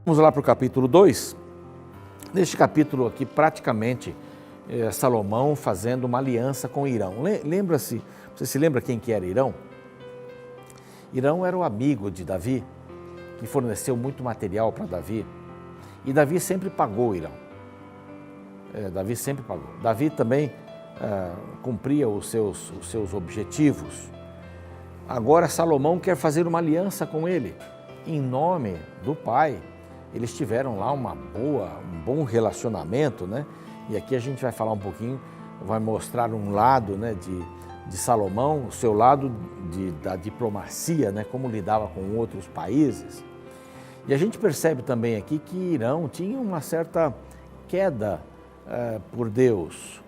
Vamos lá para o capítulo 2. Neste capítulo aqui, praticamente, Salomão fazendo uma aliança com Irão. Lembra-se, você se lembra quem que era Irão? Irão era o amigo de Davi, que forneceu muito material para Davi. E Davi sempre pagou Irão. Davi sempre pagou. Davi também cumpria os seus objetivos. Agora Salomão quer fazer uma aliança com ele. Em nome do pai, eles tiveram lá um bom relacionamento, né? E aqui a gente vai falar um pouquinho, vai mostrar um lado, né, de Salomão, o seu lado da diplomacia, né, como lidava com outros países. E a gente percebe também aqui que Irão tinha uma certa queda por Deus.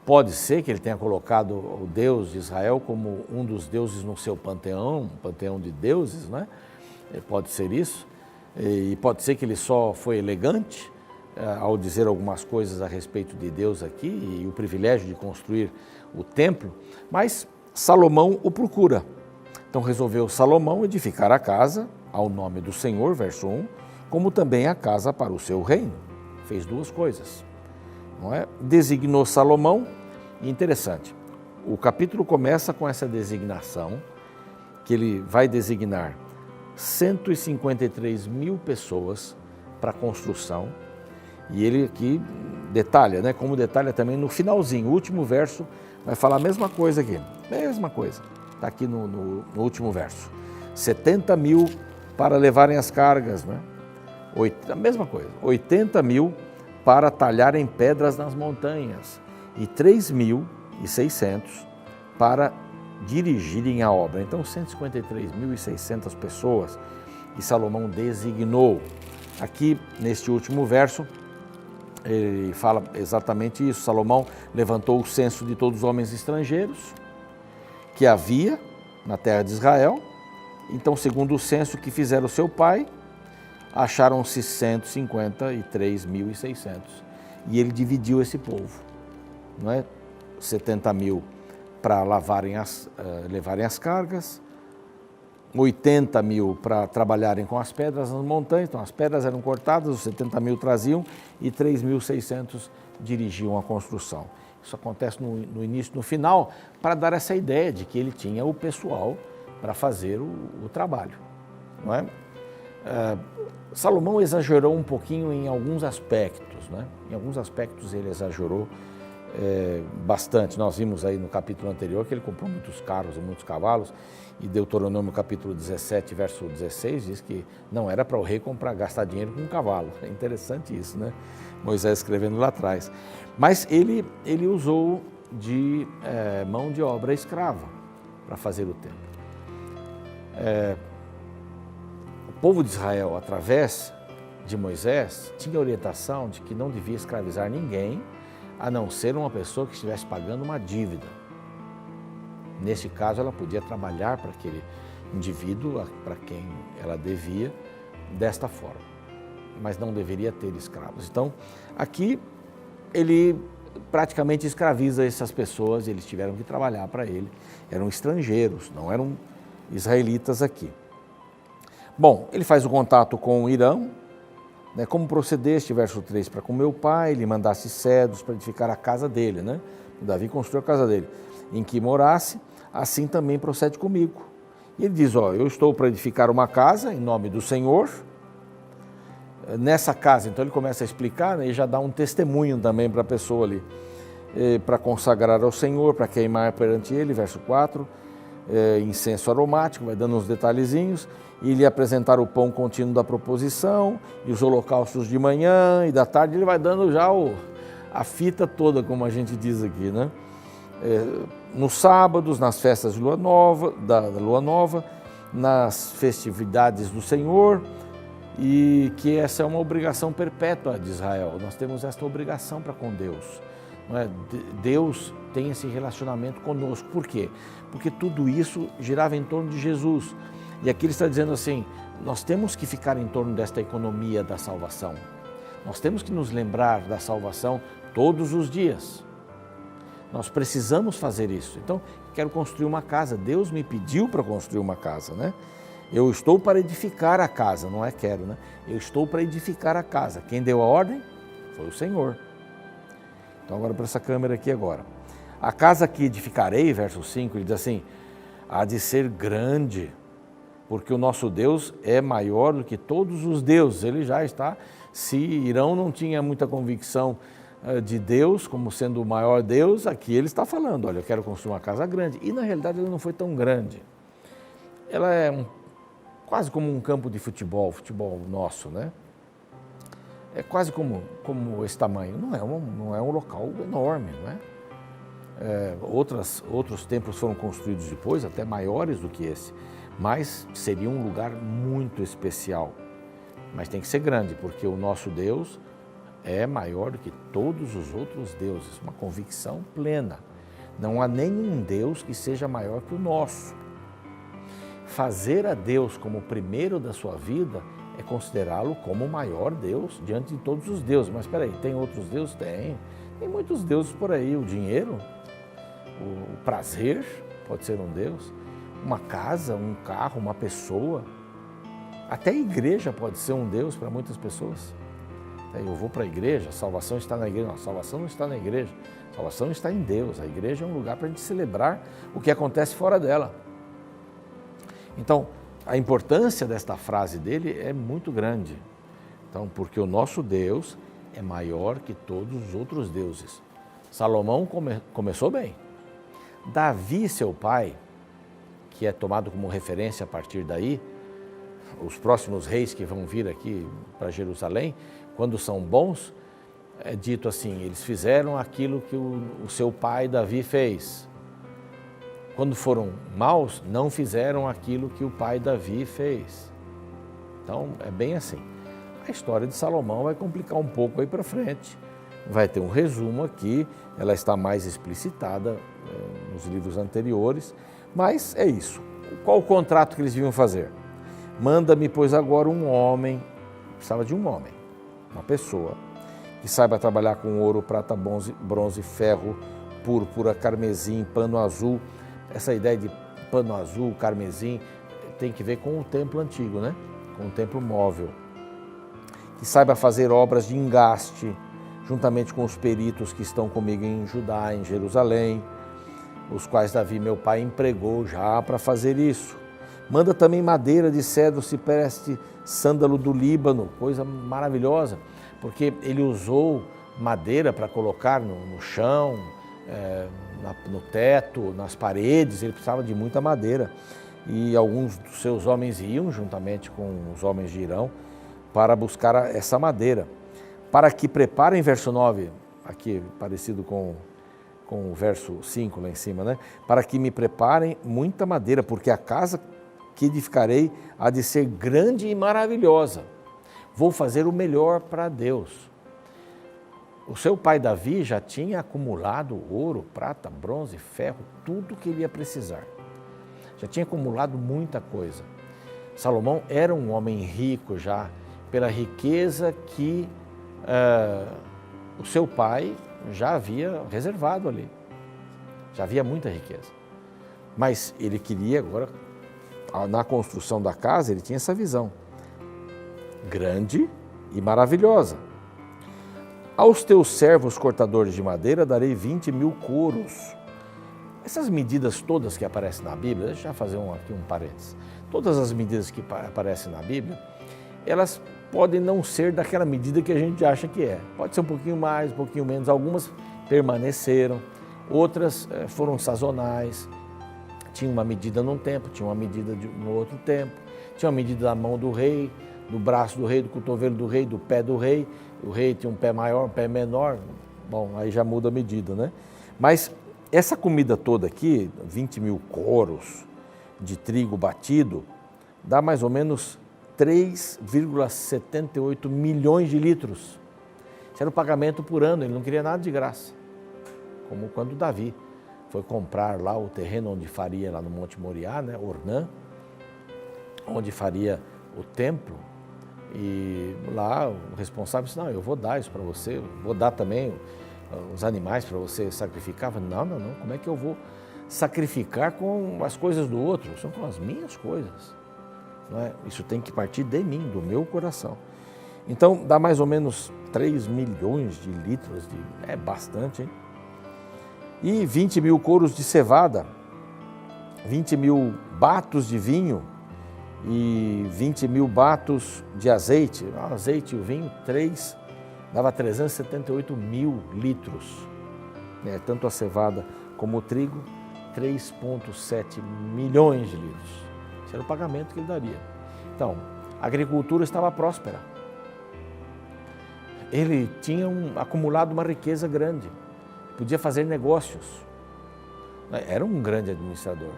Pode ser que ele tenha colocado o Deus de Israel como um dos deuses no seu panteão, um panteão de deuses, né? Pode ser isso. E pode ser que ele só foi elegante ao dizer algumas coisas a respeito de Deus aqui e o privilégio de construir o templo, mas Salomão o procura. Então resolveu Salomão edificar a casa ao nome do Senhor, verso 1, como também a casa para o seu reino. Fez duas coisas, não é? Designou Salomão, e interessante, o capítulo começa com essa designação, que ele vai designar 153 mil pessoas para a construção, e ele aqui detalha, né? Como detalha também no finalzinho, o último verso vai falar a mesma coisa aqui, mesma coisa, está aqui no último verso, 70 mil para levarem as cargas, né? A mesma coisa, 80 mil para talharem pedras nas montanhas e 3.600 para dirigirem a obra. Então, 153.600 pessoas e Salomão designou. Aqui, neste último verso, ele fala exatamente isso. Salomão levantou o censo de todos os homens estrangeiros que havia na terra de Israel. Então, segundo o censo que fizeram seu pai, acharam-se 153.600. E ele dividiu esse povo, não é? 70 mil para levarem as cargas, 80 mil para trabalharem com as pedras nas montanhas, então as pedras eram cortadas, os 70 mil traziam e 3.600 dirigiam a construção. Isso acontece no início, no final, para dar essa ideia de que ele tinha o pessoal para fazer o trabalho, não é? Salomão exagerou um pouquinho em alguns aspectos, né? Em alguns aspectos ele exagerou bastante. Nós vimos aí no capítulo anterior que ele comprou muitos carros e muitos cavalos, e Deuteronômio capítulo 17, verso 16, diz que não era para o rei gastar dinheiro com um cavalo. É interessante isso, né? Moisés escrevendo lá atrás. Mas ele usou de mão de obra escrava para fazer o templo. O povo de Israel, através de Moisés, tinha orientação de que não devia escravizar ninguém, a não ser uma pessoa que estivesse pagando uma dívida. Nesse caso, ela podia trabalhar para aquele indivíduo, para quem ela devia, desta forma. Mas não deveria ter escravos. Então, aqui, ele praticamente escraviza essas pessoas, eles tiveram que trabalhar para ele. Eram estrangeiros, não eram israelitas aqui. Bom, ele faz o contato com o Irão, né? Como procedeste, verso 3, para com meu pai, lhe mandasse cedros para edificar a casa dele, né? O Davi construiu a casa dele, em que morasse, assim também procede comigo. E ele diz, eu estou para edificar uma casa em nome do Senhor, nessa casa, então ele começa a explicar, né, e já dá um testemunho também para a pessoa ali, para consagrar ao Senhor, para queimar perante ele, verso 4, incenso aromático, vai dando uns detalhezinhos, e lhe apresentar o pão contínuo da proposição, e os holocaustos de manhã e da tarde, ele vai dando já a fita toda, como a gente diz aqui, né? Nos sábados, nas festas de lua nova, da lua nova, nas festividades do Senhor, e que essa é uma obrigação perpétua de Israel. Nós temos esta obrigação para com Deus. Não é? Deus tem esse relacionamento conosco. Por quê? Porque tudo isso girava em torno de Jesus. E aqui ele está dizendo assim, nós temos que ficar em torno desta economia da salvação. Nós temos que nos lembrar da salvação todos os dias. Nós precisamos fazer isso. Então, quero construir uma casa. Deus me pediu para construir uma casa, né? Eu estou para edificar a casa, não é quero, né? Eu estou para edificar a casa. Quem deu a ordem? Foi o Senhor. Então agora para essa câmera aqui agora. A casa que edificarei, verso 5, ele diz assim, há de ser grande, porque o nosso Deus é maior do que todos os deuses. Ele já está, se Irão não tinha muita convicção de Deus como sendo o maior Deus, aqui ele está falando, olha, eu quero construir uma casa grande. E na realidade ela não foi tão grande. Ela é quase como um campo de futebol nosso, né? É quase como esse tamanho. Não é um local enorme, não é? Outros templos foram construídos depois, até maiores do que esse, mas seria um lugar muito especial. Mas tem que ser grande, porque o nosso Deus é maior do que todos os outros deuses, uma convicção plena. Não há nenhum Deus que seja maior que o nosso. Fazer a Deus como o primeiro da sua vida é considerá-lo como o maior Deus diante de todos os deuses. Mas espera aí, tem outros deuses? Tem muitos deuses por aí. O dinheiro, o prazer pode ser um Deus, uma casa, um carro, uma pessoa. Até a igreja pode ser um Deus para muitas pessoas. Eu vou para a igreja, a salvação está na igreja. Não, a salvação não está na igreja, a salvação está em Deus. A igreja é um lugar para a gente celebrar o que acontece fora dela. Então, a importância desta frase dele é muito grande. Então, porque o nosso Deus é maior que todos os outros deuses. Salomão começou bem. Davi, seu pai, que é tomado como referência a partir daí, os próximos reis que vão vir aqui para Jerusalém, quando são bons, é dito assim, eles fizeram aquilo que o seu pai Davi fez. Quando foram maus, não fizeram aquilo que o pai Davi fez. Então, é bem assim. A história de Salomão vai complicar um pouco aí para frente. Vai ter um resumo aqui, ela está mais explicitada nos livros anteriores, mas é isso. Qual o contrato que eles deviam fazer? Manda-me, pois, agora um homem, precisava de um homem, uma pessoa, que saiba trabalhar com ouro, prata, bronze, ferro, púrpura, carmesim, pano azul. Essa ideia de pano azul, carmesim, tem que ver com o templo antigo, né? Com o templo móvel. Que saiba fazer obras de engaste, juntamente com os peritos que estão comigo em Judá, em Jerusalém, os quais Davi, meu pai, empregou já para fazer isso. Manda também madeira de cedro, cipreste, sândalo do Líbano, coisa maravilhosa, porque ele usou madeira para colocar no chão, no teto, nas paredes, ele precisava de muita madeira. E alguns dos seus homens iam, juntamente com os homens de Irão, para buscar essa madeira. Para que preparem, verso 9, aqui parecido com o verso 5 lá em cima, né? Para que me preparem muita madeira, porque a casa que edificarei há de ser grande e maravilhosa. Vou fazer o melhor para Deus. O seu pai Davi já tinha acumulado ouro, prata, bronze, ferro, tudo que ele ia precisar. Já tinha acumulado muita coisa. Salomão era um homem rico já, pela riqueza que o seu pai já havia reservado ali. Já havia muita riqueza. Mas ele queria agora, na construção da casa, ele tinha essa visão. Grande e maravilhosa. Aos teus servos cortadores de madeira darei 20.000 coros. Essas medidas todas que aparecem na Bíblia, deixa eu fazer aqui um parênteses. Todas as medidas que aparecem na Bíblia, elas podem não ser daquela medida que a gente acha que é. Pode ser um pouquinho mais, um pouquinho menos. Algumas permaneceram, outras foram sazonais. Tinha uma medida num tempo, tinha uma medida no outro tempo. Tinha uma medida da mão do rei, do braço do rei, do cotovelo do rei, do pé do rei. O rei tinha um pé maior, um pé menor. Bom, aí já muda a medida, né? Mas essa comida toda aqui, 20.000 coros de trigo batido, dá mais ou menos 3,78 milhões de litros. Isso era o pagamento por ano, ele não queria nada de graça. Como quando Davi foi comprar lá o terreno onde faria, lá no Monte Moriá, né, Ornã, onde faria o templo. E lá o responsável disse, não, eu vou dar isso para você, vou dar também os animais para você sacrificar. Eu falei, não, como é que eu vou sacrificar com as coisas do outro? São com as minhas coisas. não é? Isso tem que partir de mim, do meu coração. Então, dá mais ou menos 3 milhões de litros, é bastante, hein? E 20 mil coros de cevada, 20 mil batos de vinho e 20 mil batos de azeite. O azeite e o vinho, dava 378 mil litros. Tanto a cevada como o trigo, 3,7 milhões de litros. Esse era o pagamento que ele daria. Então, a agricultura estava próspera. Ele tinha acumulado uma riqueza grande, podia fazer negócios. Era um grande administrador,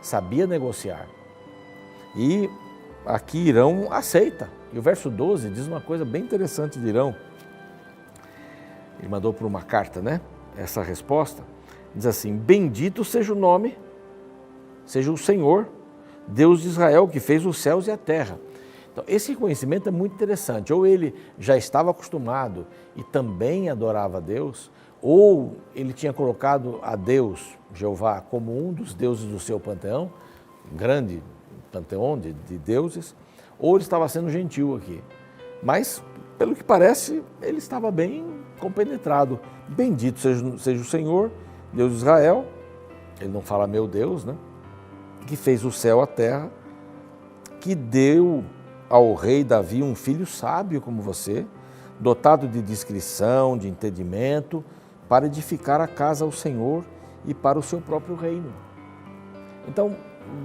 sabia negociar. E aqui Irão aceita. E o verso 12 diz uma coisa bem interessante de Irão. Ele mandou por uma carta, né? Essa resposta. Diz assim: bendito seja o nome, seja o Senhor, Deus de Israel, que fez os céus e a terra. Então, esse reconhecimento é muito interessante. Ou ele já estava acostumado e também adorava a Deus, ou ele tinha colocado a Deus, Jeová, como um dos deuses do seu panteão, um grande panteão de deuses, ou ele estava sendo gentil aqui. Mas, pelo que parece, ele estava bem compenetrado. Bendito seja o Senhor, Deus de Israel, ele não fala meu Deus, né? Que fez o céu e a terra, que deu ao rei Davi um filho sábio como você, dotado de discrição, de entendimento, para edificar a casa ao Senhor e para o seu próprio reino. Então,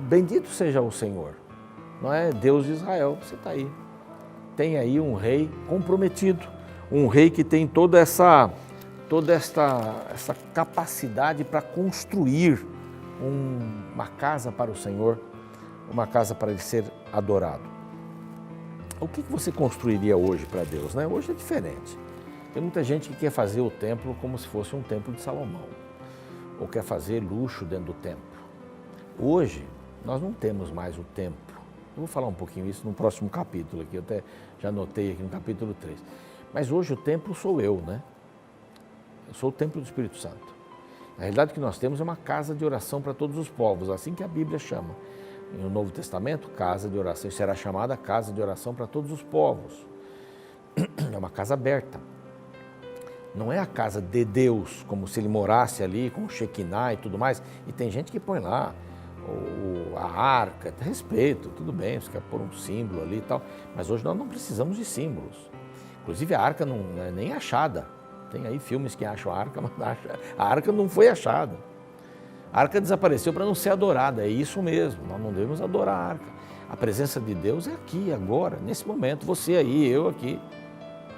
bendito seja o Senhor, não é? Deus de Israel, você está aí. Tem aí um rei comprometido, um rei que tem toda essa capacidade para construir uma casa para o Senhor, uma casa para ele ser adorado. O que você construiria hoje para Deus, né? Hoje é diferente. Tem muita gente que quer fazer o templo como se fosse um templo de Salomão, ou quer fazer luxo dentro do templo. Hoje, nós não temos mais o templo. Eu vou falar um pouquinho isso no próximo capítulo aqui, eu até já anotei aqui no capítulo 3. Mas hoje o templo sou eu, né? Eu sou o templo do Espírito Santo. Na realidade, o que nós temos é uma casa de oração para todos os povos, assim que a Bíblia chama. No Novo Testamento, casa de oração, será chamada casa de oração para todos os povos. É uma casa aberta. Não é a casa de Deus, como se ele morasse ali com o Shekinah e tudo mais. E tem gente que põe lá a arca, respeito, tudo bem, você quer pôr um símbolo ali e tal. Mas hoje nós não precisamos de símbolos. Inclusive a arca não é nem achada. Tem aí filmes que acham a arca, mas a arca não foi achada. A arca desapareceu para não ser adorada, é isso mesmo, nós não devemos adorar a arca. A presença de Deus é aqui, agora, nesse momento, você aí, eu aqui.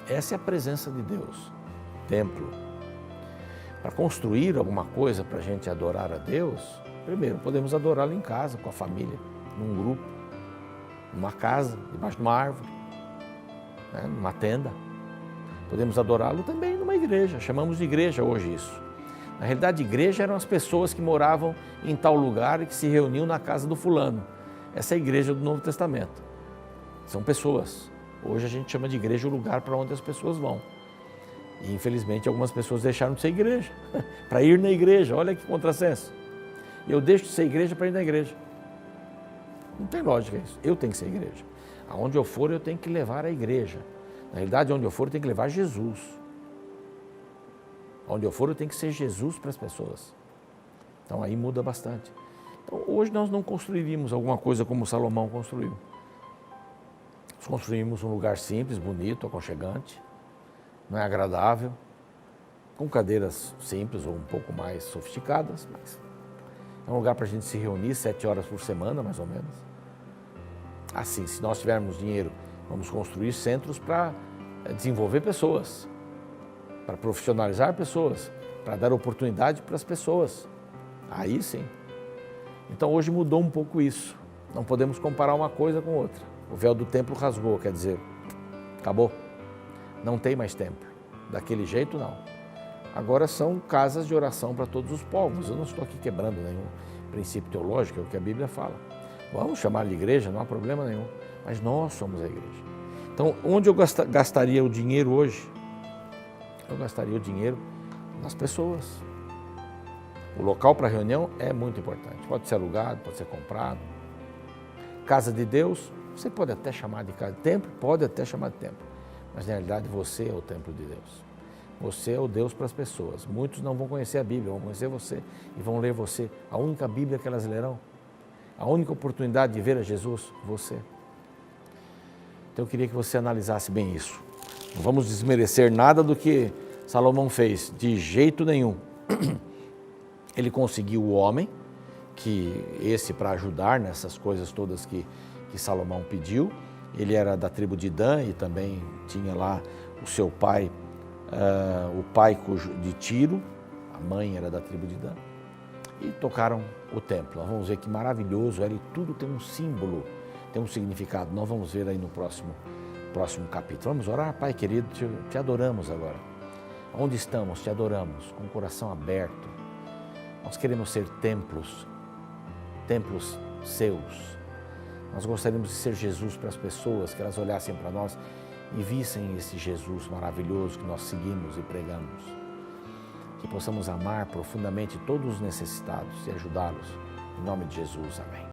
Essa é a presença de Deus, templo. Para construir alguma coisa para a gente adorar a Deus, primeiro podemos adorá-lo em casa, com a família, num grupo, numa casa, debaixo de uma árvore, né, numa tenda. Podemos adorá-lo também numa igreja, chamamos de igreja hoje isso. Na realidade, igreja eram as pessoas que moravam em tal lugar e que se reuniam na casa do fulano. Essa é a igreja do Novo Testamento. São pessoas. Hoje a gente chama de igreja o lugar para onde as pessoas vão. E infelizmente algumas pessoas deixaram de ser igreja, para ir na igreja. Olha que contrassenso. Eu deixo de ser igreja para ir na igreja. Não tem lógica isso. Eu tenho que ser igreja. Aonde eu for, eu tenho que levar a igreja. Na realidade, onde eu for, eu tenho que levar Jesus. Onde eu for, eu tenho que ser Jesus para as pessoas. Então, aí muda bastante. Então, hoje nós não construiríamos alguma coisa como Salomão construiu. Nós construímos um lugar simples, bonito, aconchegante, não é agradável, com cadeiras simples ou um pouco mais sofisticadas, mas é um lugar para a gente se reunir 7 horas por semana, mais ou menos. Assim, se nós tivermos dinheiro, vamos construir centros para desenvolver pessoas, para profissionalizar pessoas, para dar oportunidade para as pessoas. Aí sim. Então hoje mudou um pouco isso. Não podemos comparar uma coisa com outra. O véu do templo rasgou, quer dizer, acabou. Não tem mais templo. Daquele jeito não. Agora são casas de oração para todos os povos. Eu não estou aqui quebrando nenhum princípio teológico, é o que a Bíblia fala. Vamos chamar de igreja, não há problema nenhum. Mas nós somos a igreja. Então, onde eu gastaria o dinheiro hoje? Eu gastaria o dinheiro nas pessoas. O local para reunião é muito importante. Pode ser alugado, pode ser comprado. casa de Deus, você pode até chamar de casa de templo, pode até chamar de templo, mas na realidade você é o templo de Deus. Você é o Deus para as pessoas. Muitos não vão conhecer a Bíblia, vão conhecer você e vão ler você. A única Bíblia que elas lerão, a única oportunidade de ver a Jesus, você. Então eu queria que você analisasse bem isso. Não vamos desmerecer nada do que Salomão fez, de jeito nenhum. Ele conseguiu o homem, que esse para ajudar nessas coisas todas que Salomão pediu. Ele era da tribo de Dan e também tinha lá o seu pai, o pai de Tiro, a mãe era da tribo de Dan, e tocaram o templo. Nós vamos ver que maravilhoso era e tudo tem um símbolo, tem um significado. Nós vamos ver aí no próximo capítulo. Vamos orar? Pai querido, te adoramos agora. Onde estamos, te adoramos, com o coração aberto. Nós queremos ser templos seus. Nós gostaríamos de ser Jesus para as pessoas, que elas olhassem para nós e vissem esse Jesus maravilhoso que nós seguimos e pregamos. Que possamos amar profundamente todos os necessitados e ajudá-los. Em nome de Jesus, amém.